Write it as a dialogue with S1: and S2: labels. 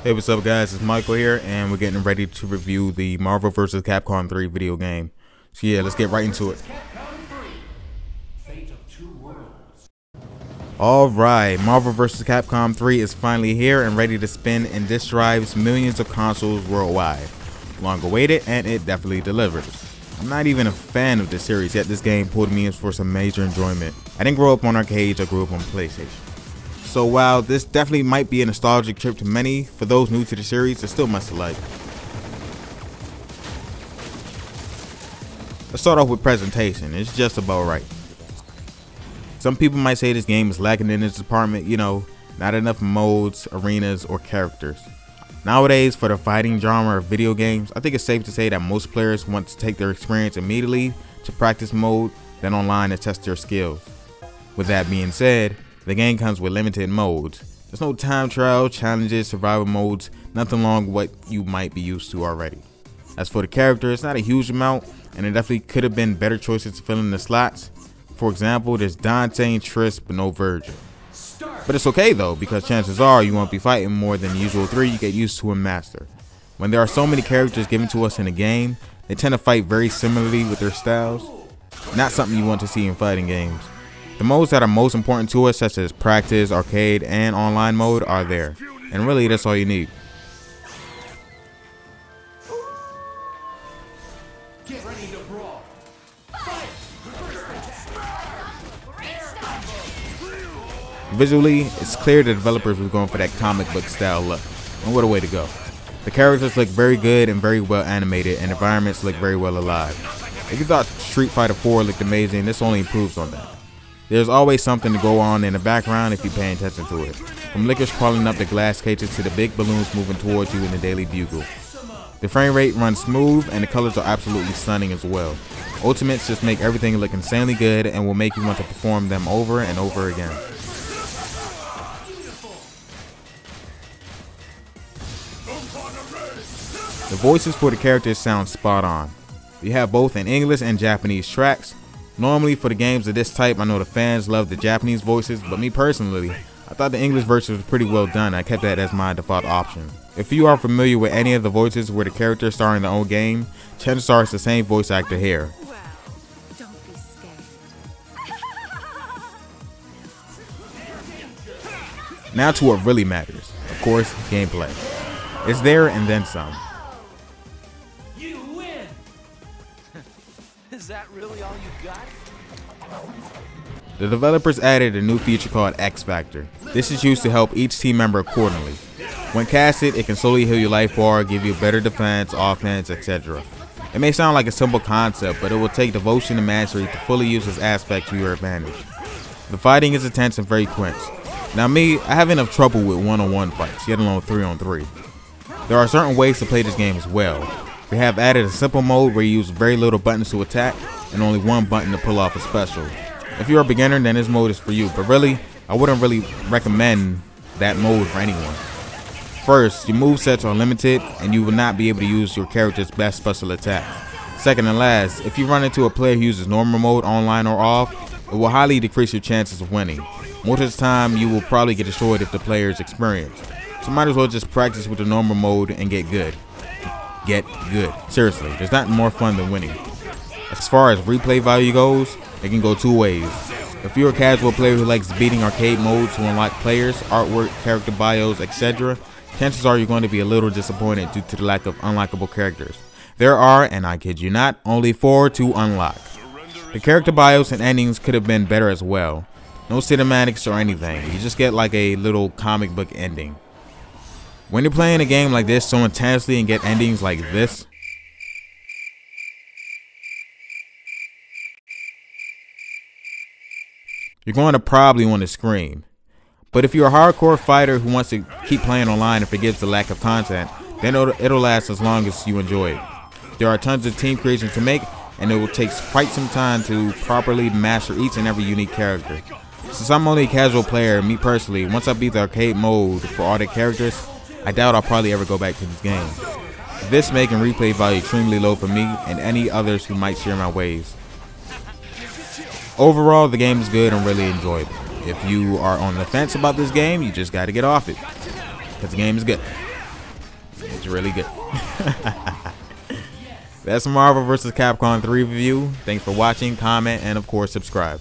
S1: Hey, what's up guys, it's Michael here, and we're getting ready to review the Marvel vs. Capcom 3 video game. So yeah, let's get right into it. Alright, Marvel vs. Capcom 3 is finally here and ready to spin in disk drives millions of consoles worldwide. Long awaited, and it definitely delivers. I'm not even a fan of the series, yet this game pulled me in for some major enjoyment. I didn't grow up on arcades, I grew up on PlayStation. So while this definitely might be a nostalgic trip to many, for those new to the series, it's still much to like. Let's start off with presentation. It's just about right. Some people might say this game is lacking in this department, you know, not enough modes, arenas, or characters. Nowadays, for the fighting genre of video games, I think it's safe to say that most players want to take their experience immediately to practice mode, then online to test their skills. With that being said, the game comes with limited modes. There's no time trial, challenges, survival modes, nothing along what you might be used to already. As for the character, it's not a huge amount, and it definitely could have been better choices to fill in the slots. For example, there's Dante and Triss, but no Virgil. But it's okay though, because chances are you won't be fighting more than the usual 3 you get used to and master. When there are so many characters given to us in a game, they tend to fight very similarly with their styles. Not something you want to see in fighting games. The modes that are most important to us, such as practice, arcade, and online mode, are there. And really, that's all you need. Visually, it's clear the developers were going for that comic book style look. And what a way to go. The characters look very good and very well animated, and environments look very well alive. If you thought Street Fighter 4 looked amazing, this only improves on that. There's always something to go on in the background if you pay attention to it. From lickers crawling up the glass cages to the big balloons moving towards you in the Daily Bugle. The frame rate runs smooth and the colors are absolutely stunning as well. Ultimates just make everything look insanely good and will make you want to perform them over and over again. The voices for the characters sound spot on. You have both in English and Japanese tracks. Normally for the games of this type, I know the fans love the Japanese voices, but me personally, I thought the English version was pretty well done. I kept that as my default option. If you are familiar with any of the voices where the characters star in their own game, chances are it's the same voice actor here.
S2: Well, don't be scared.
S1: Now to what really matters. Of course, gameplay. It's there and then some.
S3: You win! Is that really all you got?
S1: The developers added a new feature called X Factor. This is used to help each team member accordingly. When casted, it can slowly heal your life bar, give you better defense, offense, etc. It may sound like a simple concept, but it will take devotion and mastery to fully use this aspect to your advantage. The fighting is intense and very quick. Now me, I have enough trouble with one-on-one fights, yet alone 3-on-3. There are certain ways to play this game as well. They have added a simple mode where you use very little buttons to attack and only one button to pull off a special. If you're a beginner, then this mode is for you, but really, I wouldn't really recommend that mode for anyone. First, your movesets are limited and you will not be able to use your character's best special attack. Second and last, if you run into a player who uses normal mode online or off, it will highly decrease your chances of winning. Most of the time, you will probably get destroyed if the player is experienced. So might as well just practice with the normal mode and get good. Get good. Seriously, there's nothing more fun than winning. As far as replay value goes, it can go 2 ways. If you're a casual player who likes beating arcade modes to unlock players, artwork, character bios, etc., chances are you're going to be a little disappointed due to the lack of unlockable characters. There are, and I kid you not, only 4 to unlock. The character bios and endings could have been better as well. No cinematics or anything, you just get like a little comic book ending. When you're playing a game like this so intensely and get endings like this, you're going to probably want to scream. But if you're a hardcore fighter who wants to keep playing online and forgives the lack of content, then it'll last as long as you enjoy it. There are tons of team creation to make, and it will take quite some time to properly master each and every unique character. Since I'm only a casual player, me personally, once I beat the arcade mode for all the characters, I doubt I'll probably ever go back to this game. This making replay value extremely low for me and any others who might share my ways. Overall, the game is good and really enjoyable. If you are on the fence about this game, you just got to get off it, because the game is good. It's really good. That's Marvel vs. Capcom 3 review. Thanks for watching, comment, and of course subscribe.